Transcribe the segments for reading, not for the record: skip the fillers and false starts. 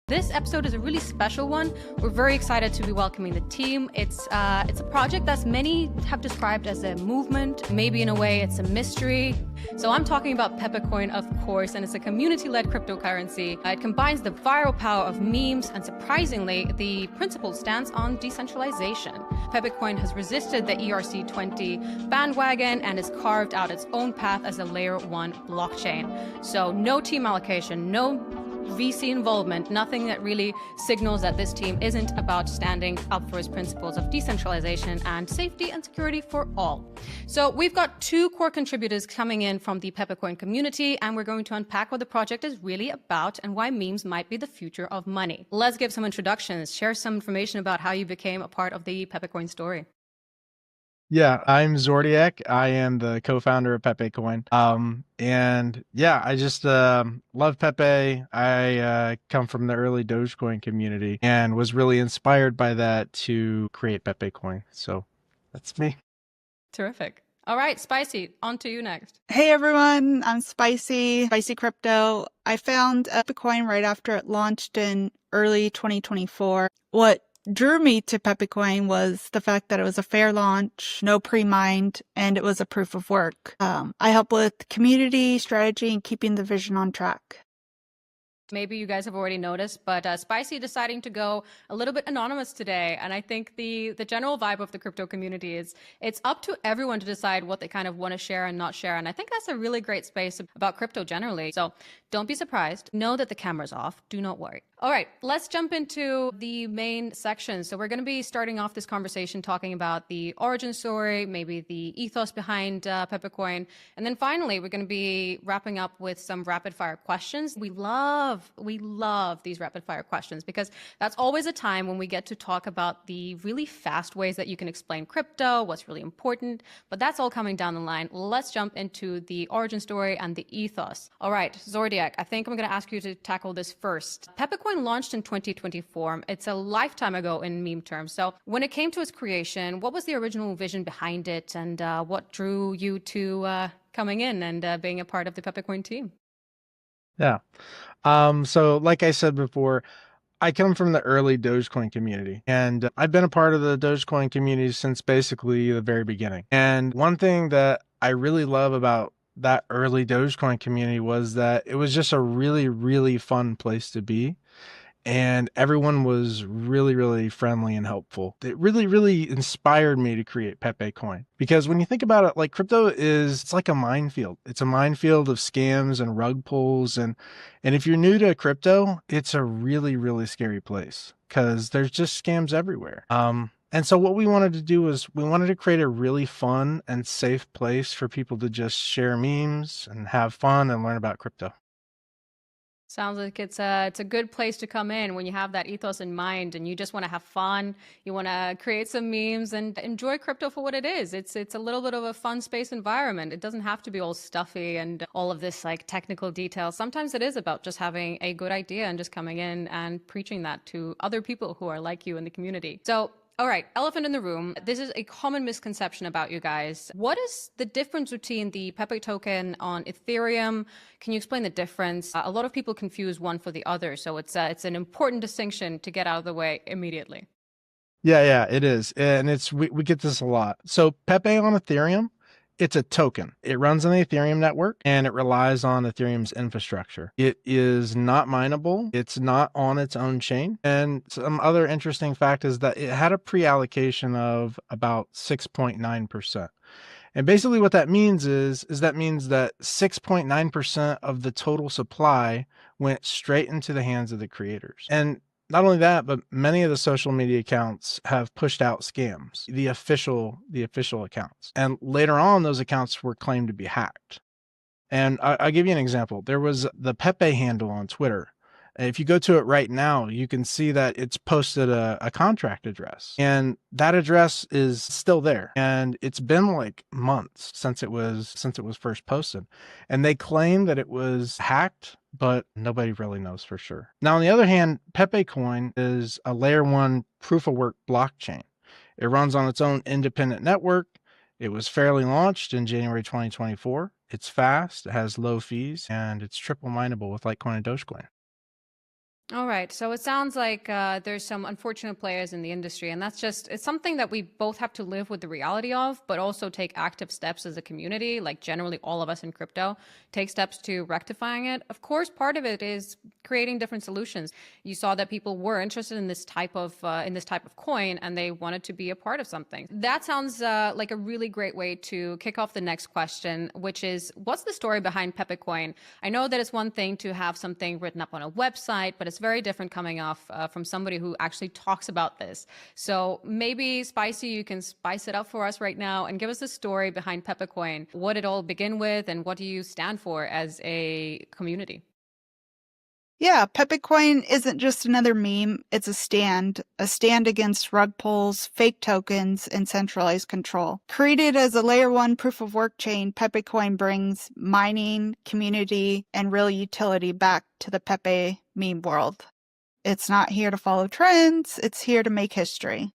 This episode is a really special one. We're very excited to be welcoming the team. It's a project that many have described as a movement. Maybe in a way it's a mystery. So I'm talking about Pepecoin, of course, and it's a community-led cryptocurrency. It combines the viral power of memes, and surprisingly, the principle stands on decentralization. Pepecoin has resisted the ERC20 bandwagon and has carved out its own path as a layer 1 blockchain. So no team allocation, no VC involvement, nothing that really signals that this team isn't about standing up for its principles of decentralization and safety and security for all. So we've got two core contributors coming in from the Pepecoin community, and we're going to unpack what the project is really about and why memes might be the future of money. Let's give some introductions, share some information about how you became a part of the Pepecoin story. Yeah, I'm Zordiak. I am the co-founder of Pepecoin. And yeah, I just love Pepe. I come from the early Dogecoin community and was really inspired by that to create Pepecoin. So that's me. Terrific. All right, Spicy, on to you next. Hey everyone, I'm Spicy Crypto. I found Pepecoin right after it launched in early 2024. What drew me to Pepecoin was the fact that it was a fair launch, no pre-mined, and it was a proof of work. I help with community strategy and keeping the vision on track. Maybe you guys have already noticed, but Spicy deciding to go a little bit anonymous today. And I think the general vibe of the crypto community is it's up to everyone to decide what they kind of want to share and not share. And I think that's a really great space about crypto generally. So don't be surprised. Know that the camera's off. Do not worry. All right, let's jump into the main section. So we're going to be starting off this conversation talking about the origin story, maybe the ethos behind Pepecoin. And then finally, we're going to be wrapping up with some rapid fire questions. We love these rapid fire questions because that's always a time when we get to talk about the really fast ways that you can explain crypto, what's really important, but that's all coming down the line. Let's jump into the origin story and the ethos. All right, Zordiak, I think I'm going to ask you to tackle this first. Pepecoin launched in 2024. It's a lifetime ago in meme terms. So when it came to its creation, what was the original vision behind it, and what drew you to coming in and being a part of the Pepecoin team? Yeah. So like I said before, I come from the early Dogecoin community, and I've been a part of the Dogecoin community since basically the very beginning. And one thing that I really love about that early Dogecoin community was that it was just a really, really fun place to be. And everyone was really, really friendly and helpful. It really, really inspired me to create Pepecoin. Because when you think about it, like it's like a minefield. It's a minefield of scams and rug pulls. And if you're new to crypto, it's a really, really scary place because there's just scams everywhere. And so what we wanted to do was we wanted to create a really fun and safe place for people to just share memes and have fun and learn about crypto. Sounds like it's a good place to come in when you have that ethos in mind and you just want to have fun. You want to create some memes and enjoy crypto for what it is. It's a little bit of a fun space environment. It doesn't have to be all stuffy and all of this like technical detail. Sometimes it is about just having a good idea and just coming in and preaching that to other people who are like you in the community. So all right, elephant in the room. This is a common misconception about you guys. What is the difference between the Pepe token on Ethereum? Can you explain the difference? A lot of people confuse one for the other, so it's an important distinction to get out of the way immediately. Yeah, it is. And we get this a lot. So Pepe on Ethereum, it's a token. It runs on the Ethereum network and it relies on Ethereum's infrastructure. It is not mineable. It's not on its own chain. And some other interesting fact is that it had a pre-allocation of about 6.9%. And basically what that means is that means that 6.9% of the total supply went straight into the hands of the creators. And not only that, but many of the social media accounts have pushed out scams, the official accounts. And later on, those accounts were claimed to be hacked. And I'll give you an example. There was the Pepe handle on Twitter. And if you go to it right now, you can see that it's posted a contract address. And that address is still there. And it's been like months since it was first posted. And they claim that it was hacked, but nobody really knows for sure. Now, on the other hand, Pepecoin is a layer 1 proof of work blockchain. It runs on its own independent network. It was fairly launched in January 2024. It's fast, it has low fees, and it's triple mineable with Litecoin and Dogecoin. All right. So it sounds like there's some unfortunate players in the industry, and it's something that we both have to live with the reality of, but also take active steps as a community, like generally all of us in crypto, take steps to rectifying it. Of course, part of it is creating different solutions. You saw that people were interested in this type of coin, and they wanted to be a part of something. That sounds like a really great way to kick off the next question, which is, what's the story behind Pepecoin? I know that it's one thing to have something written up on a website, but it's very different coming off from somebody who actually talks about this. So maybe, Spicy, you can spice it up for us right now and give us the story behind Pepecoin. What did it all begin with, and what do you stand for as a community? Yeah, Pepecoin isn't just another meme. It's a stand against rug pulls, fake tokens, and centralized control. Created as a layer 1 proof of work chain, Pepecoin brings mining, community, and real utility back to the Pepe meme world. It's not here to follow trends. It's here to make history.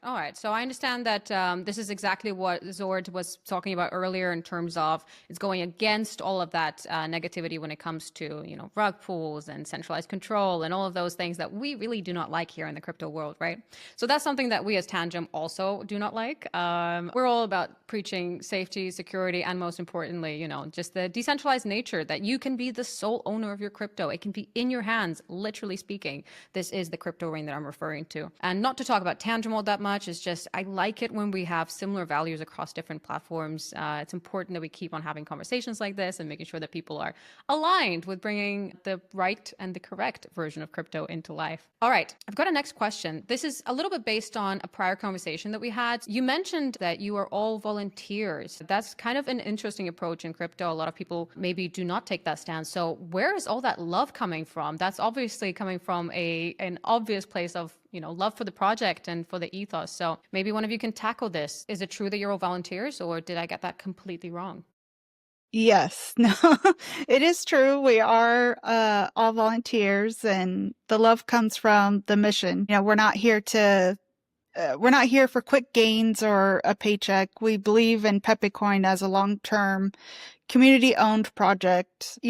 All right. So I understand that this is exactly what Zord was talking about earlier in terms of it's going against all of that negativity when it comes to, rug pulls and centralized control and all of those things that we really do not like here in the crypto world, right? So that's something that we as Tangem also do not like. We're all about preaching safety, security, and most importantly, just the decentralized nature that you can be the sole owner of your crypto. It can be in your hands, literally speaking. This is the crypto ring that I'm referring to. And not to talk about Tangem all that much, it's just I like it when we have similar values across different platforms. It's important that we keep on having conversations like this and making sure that people are aligned with bringing the right and the correct version of crypto into life. All right, I've got a next question. This is a little bit based on a prior conversation that we had. You mentioned that you are all volunteers. That's kind of an interesting approach in crypto. A lot of people maybe do not take that stance. So where is all that love coming from? That's obviously coming from an obvious place of love for the project and for the ethos. So maybe one of you can tackle this. Is it true that you're all volunteers, or did I get that completely wrong? Yes, no, it is true. We are all volunteers, and the love comes from the mission. We're not here for quick gains or a paycheck. We believe in Pepecoin as a long-term community-owned project,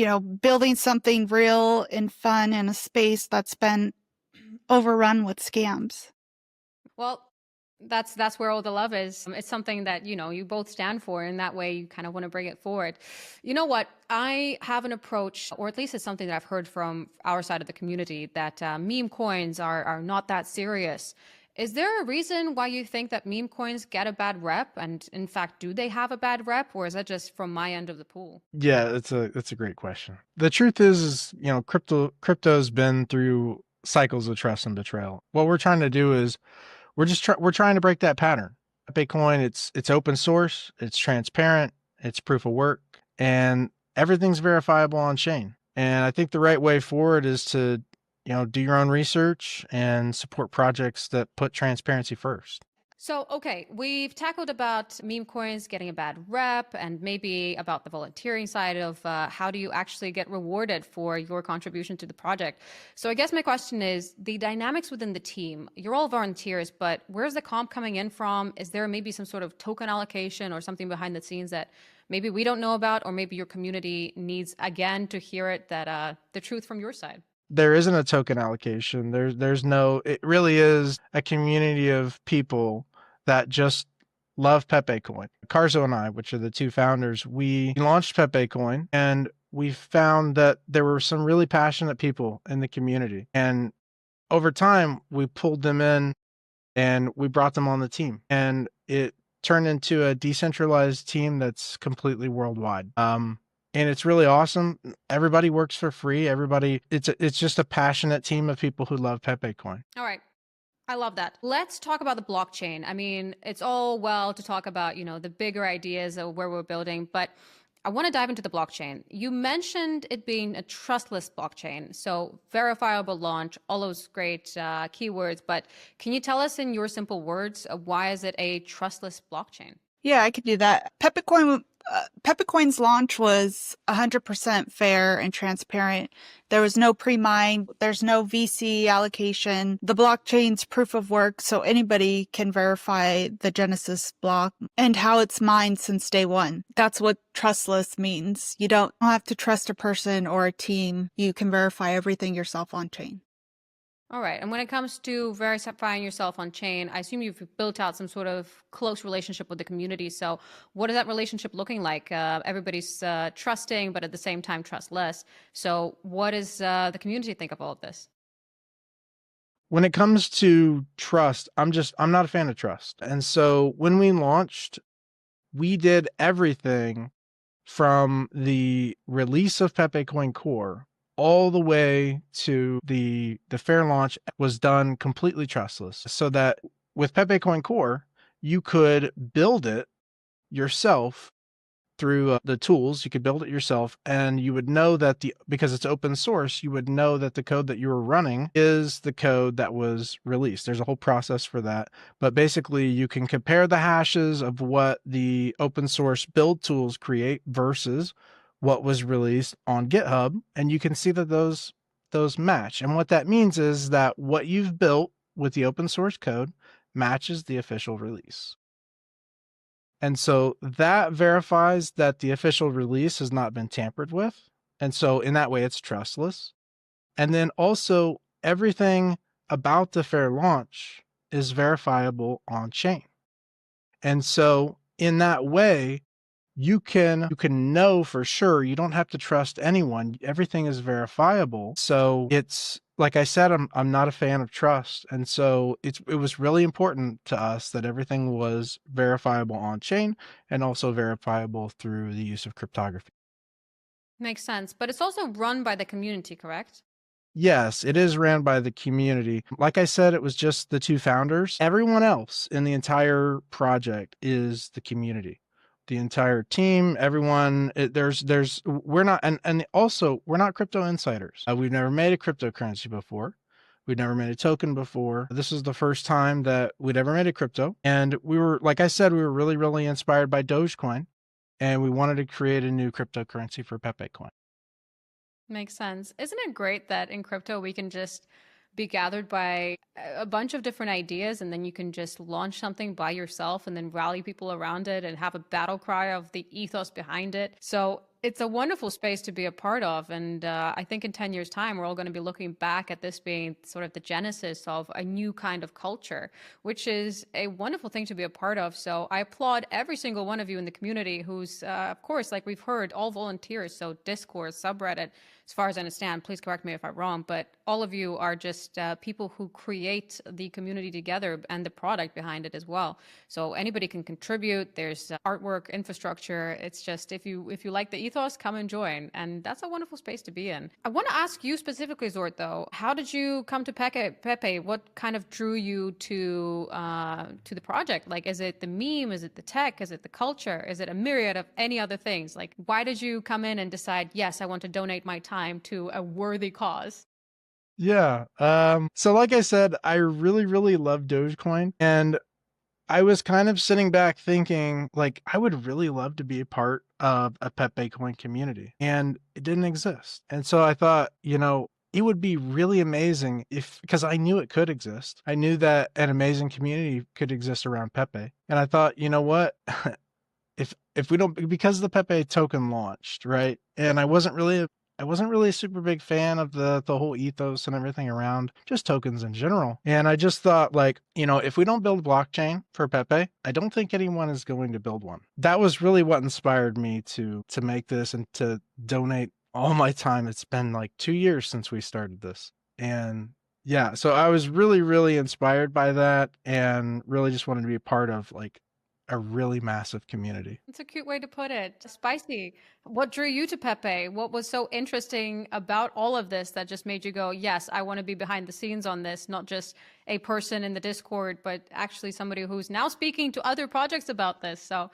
building something real and fun in a space that's been overrun with scams. Well, that's where all the love is. It's something that, you both stand for, and that way you kind of want to bring it forward. You know what? I have an approach, or at least it's something that I've heard from our side of the community, that meme coins are not that serious. Is there a reason why you think that meme coins get a bad rep? And in fact, do they have a bad rep, or is that just from my end of the pool? Yeah, that's a great question. The truth is, crypto's been through cycles of trust and betrayal. What we're trying to do is we're trying to break that pattern. Bitcoin, it's open source, it's transparent, it's proof of work, and everything's verifiable on chain. And I think the right way forward is to, do your own research and support projects that put transparency first. So, okay, we've tackled about meme coins getting a bad rep, and maybe about the volunteering side of how do you actually get rewarded for your contribution to the project. So I guess my question is the dynamics within the team. You're all volunteers, but where's the comp coming in from? Is there maybe some sort of token allocation or something behind the scenes that maybe we don't know about, or maybe your community needs, again, to hear it, that the truth from your side? There isn't a token allocation. It really is a community of people that just love Pepecoin. Carzo and I, which are the two founders, we launched Pepecoin, and we found that there were some really passionate people in the community. And over time, we pulled them in and we brought them on the team. And it turned into a decentralized team that's completely worldwide. And it's really awesome. Everybody works for free. It's just a passionate team of people who love Pepecoin. All right. I love that. Let's talk about the blockchain. I mean, it's all well to talk about, the bigger ideas of where we're building, but I want to dive into the blockchain. You mentioned it being a trustless blockchain, so verifiable launch, all those great keywords, but can you tell us in your simple words, why is it a trustless blockchain? Yeah, I could do that. Pepecoin Pepecoin's launch was 100% fair and transparent. There was no pre-mine. There's no VC allocation. The blockchain's proof of work, so anybody can verify the Genesis block and how it's mined since day one. That's what trustless means. You don't have to trust a person or a team. You can verify everything yourself on chain. All right. And when it comes to verifying yourself on chain, I assume you've built out some sort of close relationship with the community. So what is that relationship looking like? Everybody's trusting, but at the same time, trustless. So what does the community think of all of this? When it comes to trust, I'm not a fan of trust. And so when we launched, we did everything from the release of Pepecoin Core all the way to the fair launch was done completely trustless, so that with Pepecoin Core, you could build it yourself through the tools. You could build it yourself, and you would know that because it's open source, you would know that the code that you were running is the code that was released. There's a whole process for that, but basically you can compare the hashes of what the open source build tools create versus what was released on GitHub, and you can see that those match. And what that means is that what you've built with the open source code matches the official release. And so that verifies that the official release has not been tampered with. And so in that way, it's trustless. And then also everything about the fair launch is verifiable on chain. And so in that way, you can know for sure. You don't have to trust anyone. Everything is verifiable. So it's, like I said, I'm not a fan of trust. And so it was really important to us that everything was verifiable on chain and also verifiable through the use of cryptography. Makes sense. But it's also run by the community, correct? Yes, it is ran by the community. Like I said, it was just the two founders. Everyone else in the entire project is the community. The entire team, everyone, we're not, and also we're not crypto insiders. We've never made a cryptocurrency before. We'd never made a token before. This is the first time that we'd ever made a crypto. And we were, like I said, we were really, really inspired by Dogecoin, and we wanted to create a new cryptocurrency for Pepecoin. Makes sense. Isn't it great that in crypto we can just be gathered by a bunch of different ideas, and then you can just launch something by yourself and then rally people around it and have a battle cry of the ethos behind it? So it's a wonderful space to be a part of. And I think in 10 years' time, we're all going to be looking back at this being sort of the genesis of a new kind of culture, which is a wonderful thing to be a part of. So I applaud every single one of you in the community who's, of course, like we've heard, all volunteers. So Discord, subreddit, as far as I understand, please correct me if I'm wrong, but all of you are just people who create the community together and the product behind it as well. So anybody can contribute. There's artwork, infrastructure. It's just, if you like the ethos, come and join. And that's a wonderful space to be in. I want to ask you specifically, Zord, though, how did you come to Pepe? What kind of drew you to the project? Like, is it the meme? Is it the tech? Is it the culture? Is it a myriad of any other things? Like, why did you come in and decide, yes, I want to donate my time to a worthy cause? Yeah. So like I said, I really, really love Dogecoin, and I was kind of sitting back thinking, like, I would really love to be a part of a Pepecoin community, and it didn't exist. And so I thought, it would be really amazing because I knew it could exist. I knew that an amazing community could exist around Pepe. And I thought, you know what? if we don't, because the Pepe token launched, right? And I wasn't really a super big fan of the whole ethos and everything around just tokens in general. And I just thought, like, if we don't build a blockchain for Pepe, I don't think anyone is going to build one. That was really what inspired me to make this and to donate all my time. It's been like 2 years since we started this. And yeah, so I was really, really inspired by that and really just wanted to be a part of like a really massive community. It's a cute way to put it. Spicy, what drew you to Pepe? What was so interesting about all of this that just made you go, yes, I want to be behind the scenes on this, not just a person in the Discord, but actually somebody who's now speaking to other projects about this. So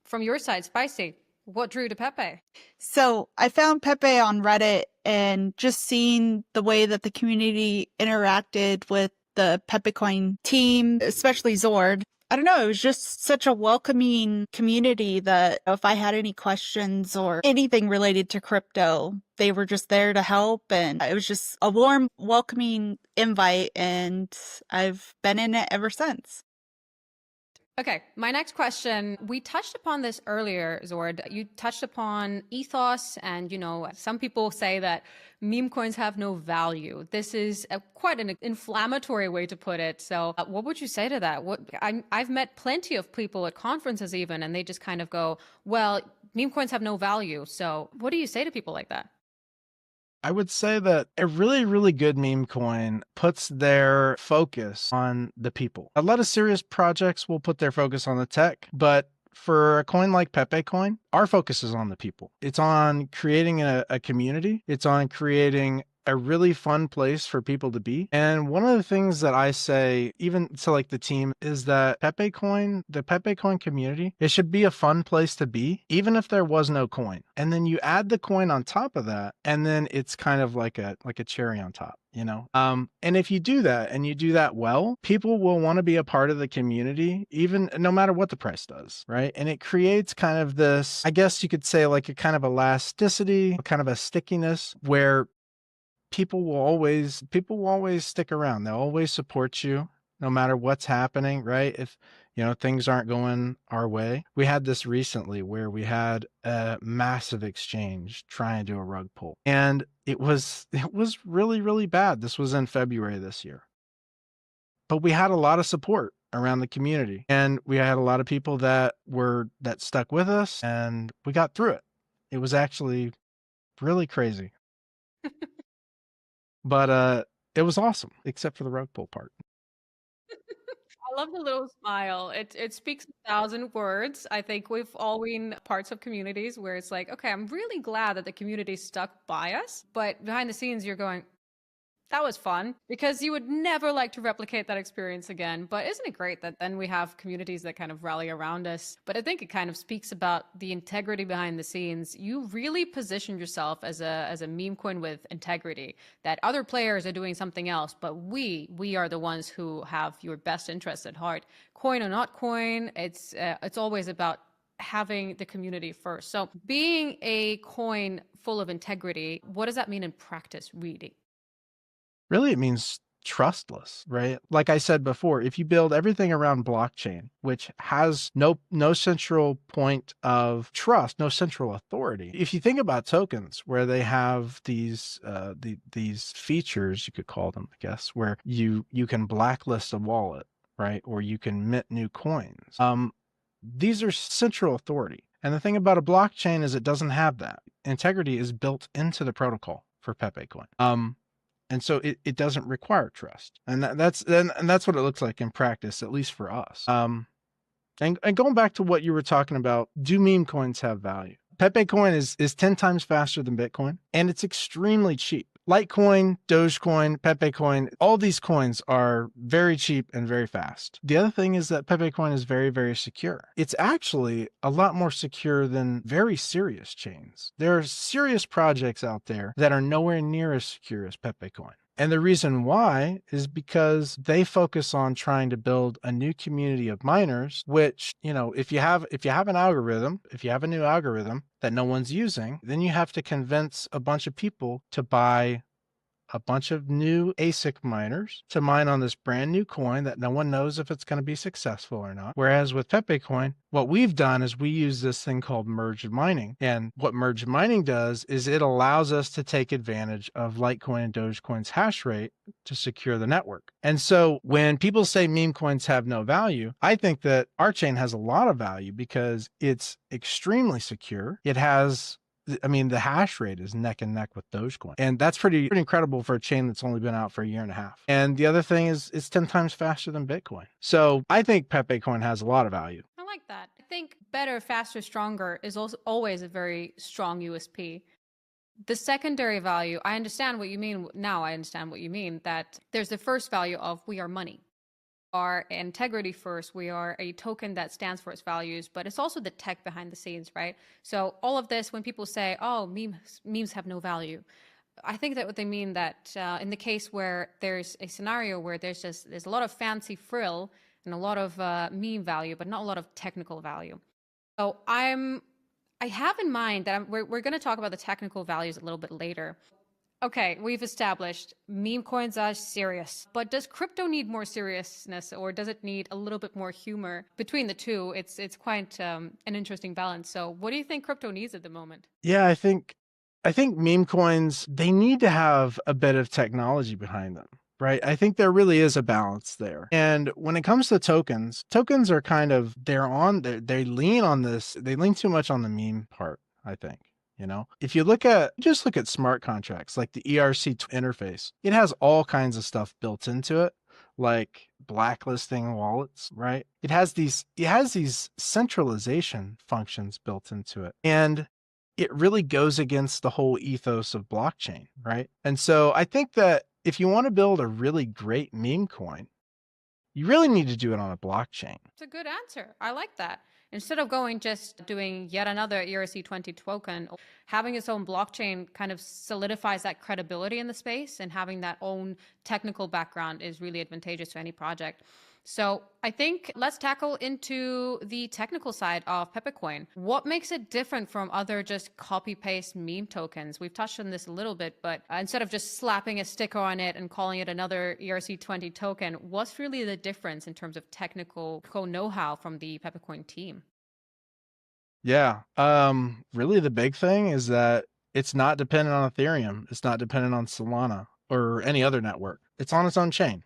from your side, Spicy, what drew you to Pepe? So I found Pepe on Reddit, and just seeing the way that the community interacted with the Pepecoin team, especially Zord. I don't know, it was just such a welcoming community that if I had any questions or anything related to crypto, they were just there to help. And it was just a warm, welcoming invite. And I've been in it ever since. Okay, my next question. We touched upon this earlier, Zord. You touched upon ethos, and some people say that meme coins have no value. This is quite an inflammatory way to put it. So, what would you say to that? I've met plenty of people at conferences, even, and they just kind of go, "Well, meme coins have no value." So, what do you say to people like that? I would say that a really, really good meme coin puts their focus on the people. A lot of serious projects will put their focus on the tech, but for a coin like Pepecoin, our focus is on the people. It's on creating a community. It's on creating a really fun place for people to be. And one of the things that I say, even to like the team, is that the Pepecoin community, it should be a fun place to be, even if there was no coin. And then you add the coin on top of that, and then it's kind of like a cherry on top. And if you do that and you do that well, people will want to be a part of the community, even no matter what the price does, right? And it creates kind of this, I guess you could say, like a kind of elasticity, kind of a stickiness where people will always stick around. They'll always support you no matter what's happening, right? If things aren't going our way. We had this recently where we had a massive exchange trying to do a rug pull, and it was really, really bad. This was in February this year. But we had a lot of support around the community, and we had a lot of people that stuck with us, and we got through it. It was actually really crazy. But it was awesome, except for the rug pull part. I love the little smile. It speaks 1,000 words. I think we've all been parts of communities where it's like, okay, I'm really glad that the community stuck by us, but behind the scenes, you're going, that was fun, because you would never like to replicate that experience again. But isn't it great that then we have communities that kind of rally around us? But I think it kind of speaks about the integrity behind the scenes. You really position yourself as a meme coin with integrity, that other players are doing something else, but we are the ones who have your best interests at heart. Coin or not coin, it's always about having the community first. So being a coin full of integrity, what does that mean in practice, really? Really, it means trustless, right? Like I said before, if you build everything around blockchain, which has no central point of trust, no central authority. If you think about tokens, where they have these features, you could call them, I guess, where you can blacklist a wallet, right? Or you can mint new coins. These are central authority. And the thing about a blockchain is it doesn't have that. Integrity is built into the protocol for Pepecoin. And so it doesn't require trust. And that's what it looks like in practice, at least for us. And going back to what you were talking about, do meme coins have value? Pepecoin is 10 times faster than Bitcoin, and it's extremely cheap. Litecoin, Dogecoin, Pepecoin, all these coins are very cheap and very fast. The other thing is that Pepecoin is very, very secure. It's actually a lot more secure than very serious chains. There are serious projects out there that are nowhere near as secure as Pepecoin. And the reason why is because they focus on trying to build a new community of miners, which, if you have an algorithm, if you have a new algorithm that no one's using, then you have to convince a bunch of people to buy a bunch of new ASIC miners to mine on this brand new coin that no one knows if it's going to be successful or not. Whereas with Pepecoin, what we've done is we use this thing called merge mining. And what merge mining does is it allows us to take advantage of Litecoin and Dogecoin's hash rate to secure the network. And so when people say meme coins have no value, I think that our chain has a lot of value because it's extremely secure. It has the hash rate is neck and neck with Dogecoin. And that's pretty incredible for a chain that's only been out for a year and a half. And the other thing is it's 10 times faster than Bitcoin. So I think Pepecoin has a lot of value. I like that. I think better, faster, stronger is also always a very strong USP. The secondary value, I understand what you mean. Now I understand what you mean, that there's the first value of we are money. Our integrity first. We are a token that stands for its values, but it's also the tech behind the scenes, right? So all of this, when people say, oh, memes have no value, I think that what they mean that in the case where there's a scenario where there's a lot of fancy frill and a lot of meme value, but not a lot of technical value. So I have in mind that we're going to talk about the technical values a little bit later. Okay, we've established meme coins are serious, but does crypto need more seriousness, or does it need a little bit more humor? Between the two, it's quite an interesting balance. So what do you think crypto needs at the moment? Yeah, I think meme coins, they need to have a bit of technology behind them, right? I think there really is a balance there. And when it comes to tokens are kind of, they lean on this, they lean too much on the meme part, I think. If you just look at smart contracts, like the ERC interface, it has all kinds of stuff built into it, like blacklisting wallets, right? It has these centralization functions built into it. And it really goes against the whole ethos of blockchain, right? And so I think that if you want to build a really great meme coin, you really need to do it on a blockchain. It's a good answer. I like that. Instead of just doing yet another ERC20 token, having its own blockchain kind of solidifies that credibility in the space, and having that own technical background is really advantageous to any project. So I think let's tackle into the technical side of Pepecoin. What makes it different from other just copy-paste meme tokens? We've touched on this a little bit, but instead of just slapping a sticker on it and calling it another ERC20 token, what's really the difference in terms of technical know-how from the Pepecoin team? Yeah, really the big thing is that it's not dependent on Ethereum. It's not dependent on Solana or any other network. It's on its own chain.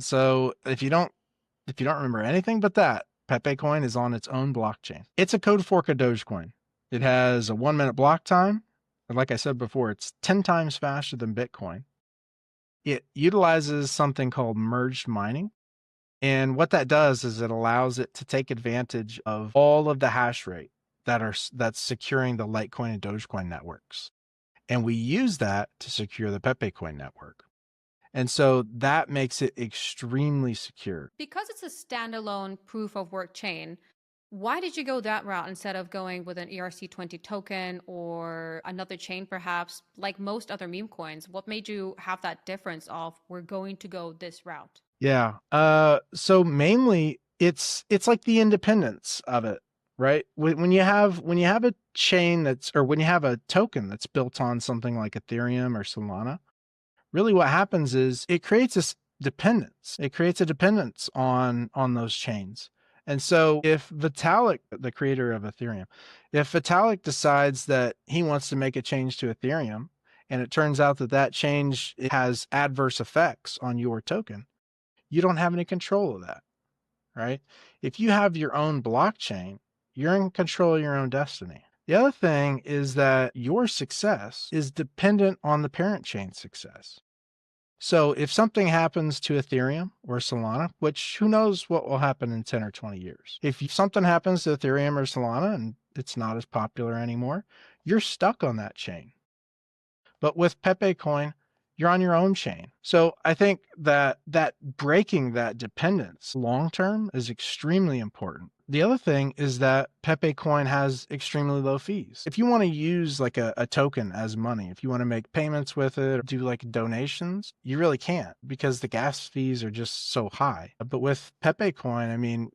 So if you don't remember anything but that, Pepecoin is on its own blockchain. It's a code fork of Dogecoin. It has a 1-minute block time. And like I said before, it's 10 times faster than Bitcoin. It utilizes something called merged mining. And what that does is it allows it to take advantage of all of the hash rate that's securing the Litecoin and Dogecoin networks. And we use that to secure the Pepecoin network. And so that makes it extremely secure. Because it's a standalone proof of work chain, why did you go that route instead of going with an ERC20 token or another chain perhaps, like most other meme coins? What made you have that difference of we're going to go this route? Yeah. So mainly it's like the independence of it, right? When you have a chain when you have a token that's built on something like Ethereum or Solana, really what happens is it creates this dependence. It creates a dependence on those chains. And so if Vitalik, the creator of Ethereum, if Vitalik decides that he wants to make a change to Ethereum, and it turns out that change has adverse effects on your token, you don't have any control of that, right? If you have your own blockchain, you're in control of your own destiny. The other thing is that your success is dependent on the parent chain's success. So if something happens to Ethereum or Solana, which who knows what will happen in 10 or 20 years, if something happens to Ethereum or Solana and it's not as popular anymore, you're stuck on that chain. But with Pepecoin, you're on your own chain. So I think that breaking that dependence long-term is extremely important. The other thing is that Pepecoin has extremely low fees. If you want to use like a token as money, if you want to make payments with it or do like donations, you really can't because the gas fees are just so high. But with Pepecoin, I mean,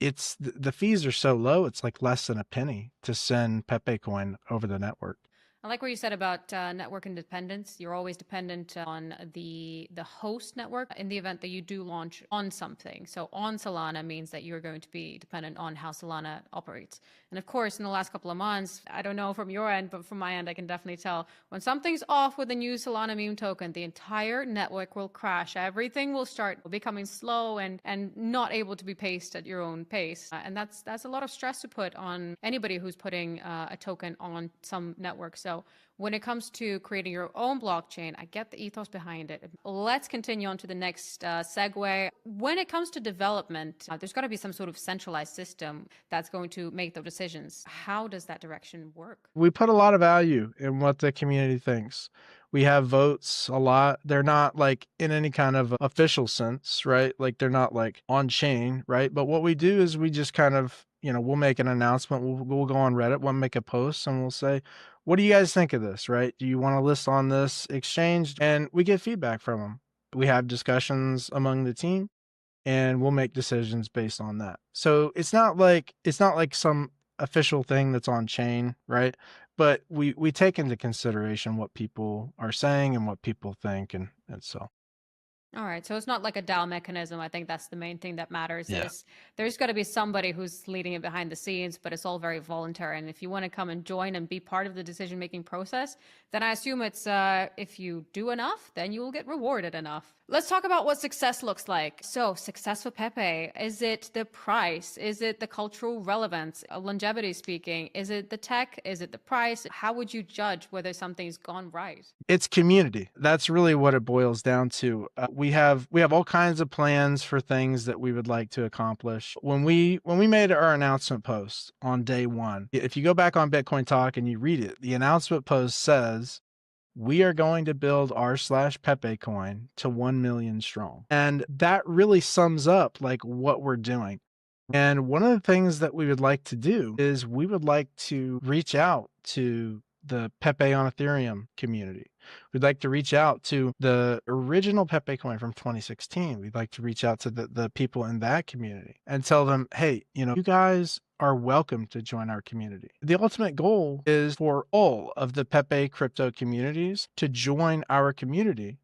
the fees are so low, it's like less than a penny to send Pepecoin over the network. I like what you said about network independence. You're always dependent on the host network in the event that you do launch on something. So on Solana means that you're going to be dependent on how Solana operates. And of course, in the last couple of months, I don't know from your end, but from my end, I can definitely tell when something's off with a new Solana meme token, the entire network will crash. Everything will start becoming slow and not able to be paced at your own pace. And that's a lot of stress to put on anybody who's putting a token on some network. So when it comes to creating your own blockchain, I get the ethos behind it. Let's continue on to the next segue. When it comes to development, there's got to be some sort of centralized system that's going to make those decisions. How does that direction work? We put a lot of value in what the community thinks. We have votes a lot. They're not like in any kind of official sense, right? Like they're not like on chain, right? But what we do is we just kind of, we'll make an announcement. We'll go on Reddit, we'll make a post and we'll say, what do you guys think of this, right? Do you want to list on this exchange? And we get feedback from them. We have discussions among the team, and we'll make decisions based on that. So it's not like some official thing that's on chain, right? But we take into consideration what people are saying and what people think, and so. All right, so it's not like a DAO mechanism. I think that's the main thing that matters. Yeah. Is there's got to be somebody who's leading it behind the scenes, but it's all very voluntary. And if you want to come and join and be part of the decision-making process, then I assume it's if you do enough, then you will get rewarded enough. Let's talk about what success looks like. So success for Pepe, is it the price? Is it the cultural relevance? Longevity speaking, is it the tech? Is it the price? How would you judge whether something's gone right? It's community. That's really what it boils down to. We have all kinds of plans for things that we would like to accomplish. When we made our announcement post on day one, if you go back on Bitcoin Talk and you read it, the announcement post says, we are going to build r/Pepecoin to 1 million strong. And that really sums up like what we're doing. And one of the things that we would like to do is we would like to reach out to the Pepe on Ethereum community. We'd like to reach out to the original Pepecoin from 2016. We'd like to reach out to the people in that community and tell them, hey, you guys are welcome to join our community. The ultimate goal is for all of the Pepe crypto communities to join our community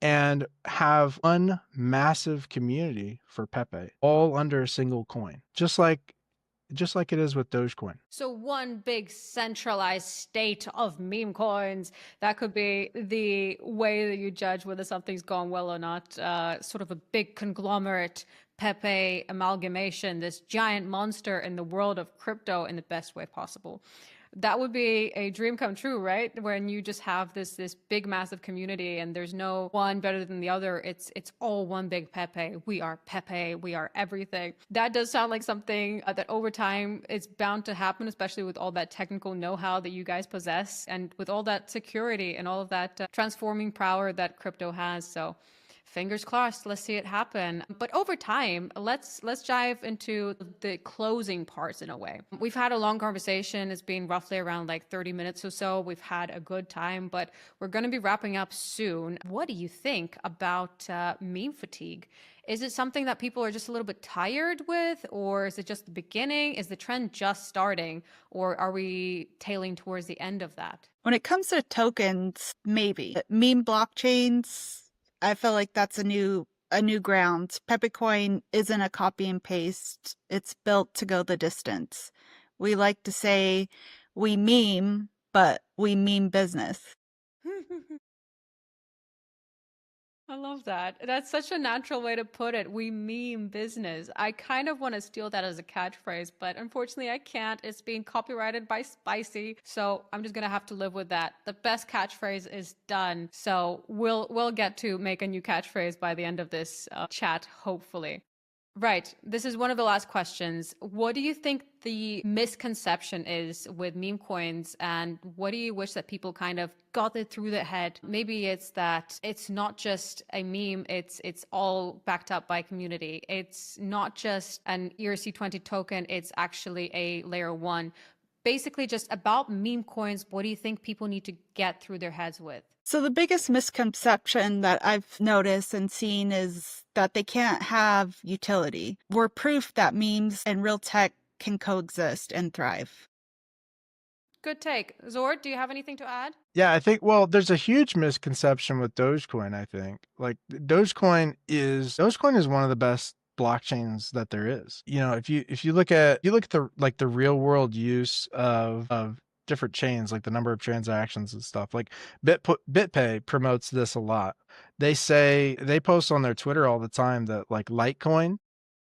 and have one massive community for Pepe, all under a single coin, just like it is with Dogecoin. So one big centralized state of meme coins, that could be the way that you judge whether something's gone well or not. Sort of a big conglomerate Pepe amalgamation, this giant monster in the world of crypto in the best way possible. That would be a dream come true, right? When you just have this big, massive community and there's no one better than the other. It's all one big Pepe. We are Pepe. We are everything. That does sound like something that over time is bound to happen, especially with all that technical know-how that you guys possess and with all that security and all of that transforming power that crypto has. So fingers crossed, let's see it happen. But over time, let's dive into the closing parts in a way. We've had a long conversation. It's been roughly around like 30 minutes or so. We've had a good time, but we're going to be wrapping up soon. What do you think about meme fatigue? Is it something that people are just a little bit tired with, or is it just the beginning? Is the trend just starting, or are we tailing towards the end of that? When it comes to tokens, maybe. Meme blockchains, I feel like that's a new ground. Pepecoin isn't a copy and paste. It's built to go the distance. We like to say we meme, but we meme business. I love that. That's such a natural way to put it. We meme business. I kind of want to steal that as a catchphrase, but unfortunately I can't. It's being copyrighted by Spicy, so I'm just gonna have to live with that. The best catchphrase is done, so we'll get to make a new catchphrase by the end of this chat, hopefully. Right. This is one of the last questions. What do you think the misconception is with meme coins, and what do you wish that people kind of got it through their head? Maybe it's that it's not just a meme, it's all backed up by community. It's not just an ERC20 token, it's actually a layer one. Basically just about meme coins, what do you think people need to get through their heads with? So the biggest misconception that I've noticed and seen is that they can't have utility. We're proof that memes and real tech can coexist and thrive. Good take. Zord, do you have anything to add? Yeah, I think, well, there's a huge misconception with Dogecoin, I think. Like Dogecoin is one of the best blockchains that there is. If you look at the real world use of different chains, like the number of transactions and stuff, like BitPay promotes this a lot. They post on their Twitter all the time that like Litecoin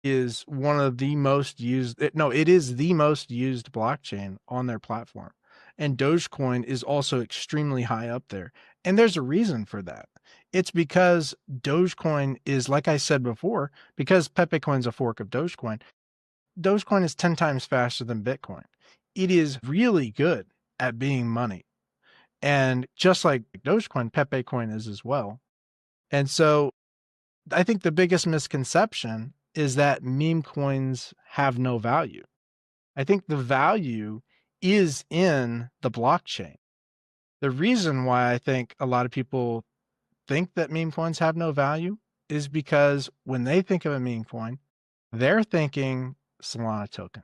is one of the most used, it is the most used blockchain on their platform. And Dogecoin is also extremely high up there. And there's a reason for that. It's because Dogecoin is, like I said before, because Pepecoin's a fork of Dogecoin is 10 times faster than Bitcoin. It is really good at being money. And just like Dogecoin, Pepecoin is as well. And so I think the biggest misconception is that meme coins have no value. I think the value is in the blockchain. The reason why I think a lot of people think that meme coins have no value is because when they think of a meme coin, they're thinking Solana token.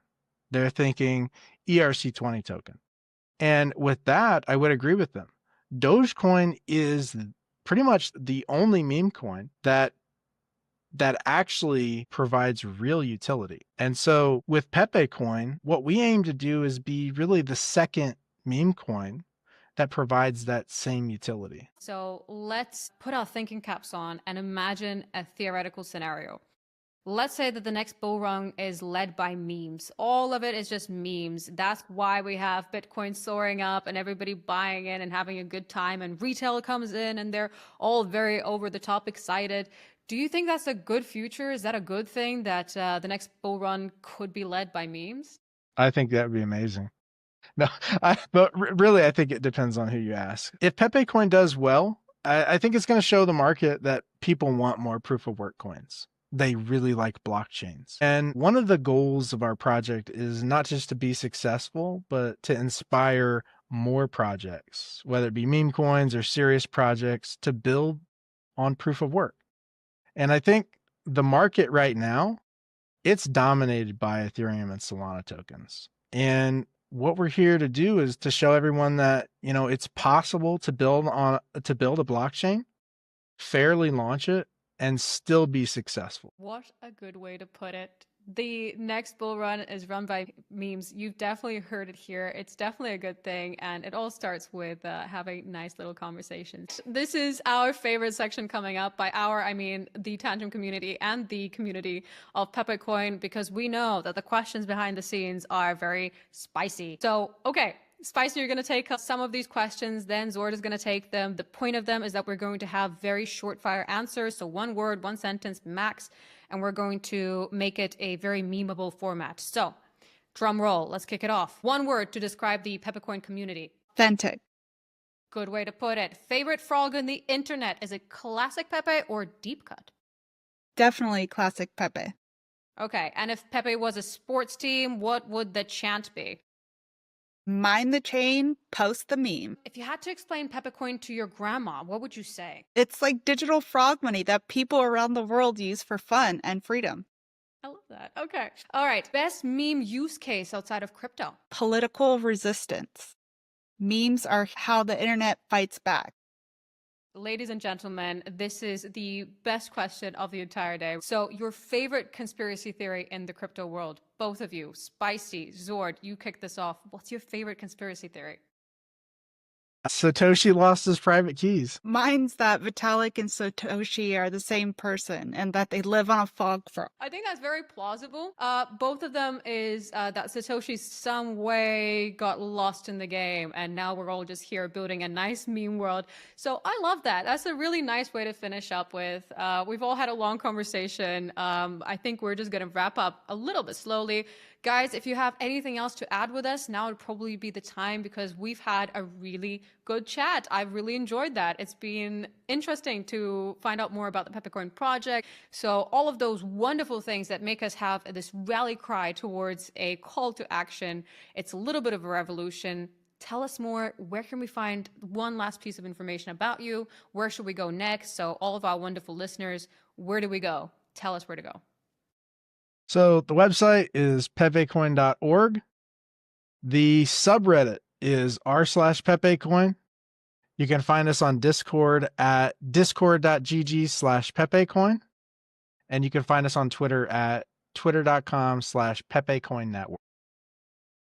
They're thinking ERC20 token. And with that, I would agree with them. Dogecoin is pretty much the only meme coin that actually provides real utility. And so with Pepecoin, what we aim to do is be really the second meme coin that provides that same utility. So let's put our thinking caps on and imagine a theoretical scenario. Let's say that the next bull run is led by memes. All of it is just memes. That's why we have Bitcoin soaring up and everybody buying in and having a good time, and retail comes in and they're all very over the top excited. Do you think that's a good future? Is that a good thing that the next bull run could be led by memes? I think that would be amazing. No, but really, I think it depends on who you ask. If Pepecoin does well, I think it's going to show the market that people want more proof of work coins. They really like blockchains. And one of the goals of our project is not just to be successful, but to inspire more projects, whether it be meme coins or serious projects, to build on proof of work. And I think the market right now, it's dominated by Ethereum and Solana tokens. And what we're here to do is to show everyone that, it's possible to build a blockchain, fairly launch it, and still be successful. What a good way to put it. The next bull run is run by memes. You've definitely heard it here. It's definitely a good thing. And it all starts with having nice little conversations. This is our favorite section coming up. By our, I mean the Tantrum community and the community of Pepecoin, because we know that the questions behind the scenes are very spicy. So, okay. Spicy, you're going to take some of these questions, then Zord is going to take them. The point of them is that we're going to have very short fire answers. So one word, one sentence max, and we're going to make it a very memeable format. So drum roll, let's kick it off. One word to describe the Pepecoin community. Authentic. Good way to put it. Favorite frog on the internet, is it classic Pepe or deep cut? Definitely classic Pepe. Okay, and if Pepe was a sports team, what would the chant be? Mind the chain, post the meme. If you had to explain Pepecoin to your grandma, what would you say? It's like digital frog money that people around the world use for fun and freedom. I love that. Okay. All right. Best meme use case outside of crypto? Political resistance. Memes are how the internet fights back. Ladies and gentlemen, this is the best question of the entire day. So your favorite conspiracy theory in the crypto world, both of you, Spicy, Zord, you kick this off. What's your favorite conspiracy theory? Satoshi lost his private keys. Mine's that Vitalik and Satoshi are the same person and that they live on a fog front. I think that's very plausible. Both of them is that Satoshi some way got lost in the game and now we're all just here building a nice meme world. So I love that. That's a really nice way to finish up with. We've all had a long conversation. I think we're just going to wrap up a little bit slowly. Guys, if you have anything else to add with us, now would probably be the time because we've had a really good chat. I've really enjoyed that. It's been interesting to find out more about the Pepecoin project. So all of those wonderful things that make us have this rally cry towards a call to action. It's a little bit of a revolution. Tell us more. Where can we find one last piece of information about you? Where should we go next? So all of our wonderful listeners, where do we go? Tell us where to go. So the website is pepecoin.org. The subreddit is r/Pepecoin. You can find us on Discord at discord.gg/Pepecoin. And you can find us on Twitter at twitter.com/PepecoinNetwork.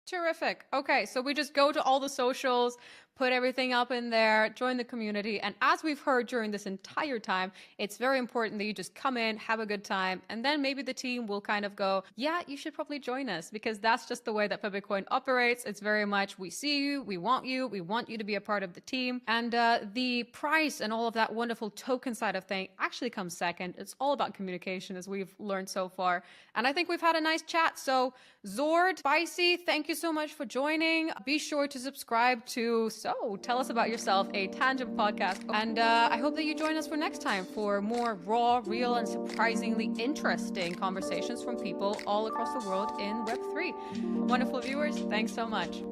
Terrific. Okay, so we just go to all the socials, put everything up in there, join the community. And as we've heard during this entire time, it's very important that you just come in, have a good time, and then maybe the team will kind of go, yeah, you should probably join us, because that's just the way that Pepecoin operates. It's very much, we see you, we want you to be a part of the team. And the price and all of that wonderful token side of thing actually comes second. It's all about communication, as we've learned so far. And I think we've had a nice chat. So Zord, Spicy, thank you so much for joining. Be sure to subscribe to So Tell Us About Yourself, a Tangent podcast. And I hope that you join us for next time for more raw, real, and surprisingly interesting conversations from people all across the world in Web3. Wonderful viewers, thanks so much.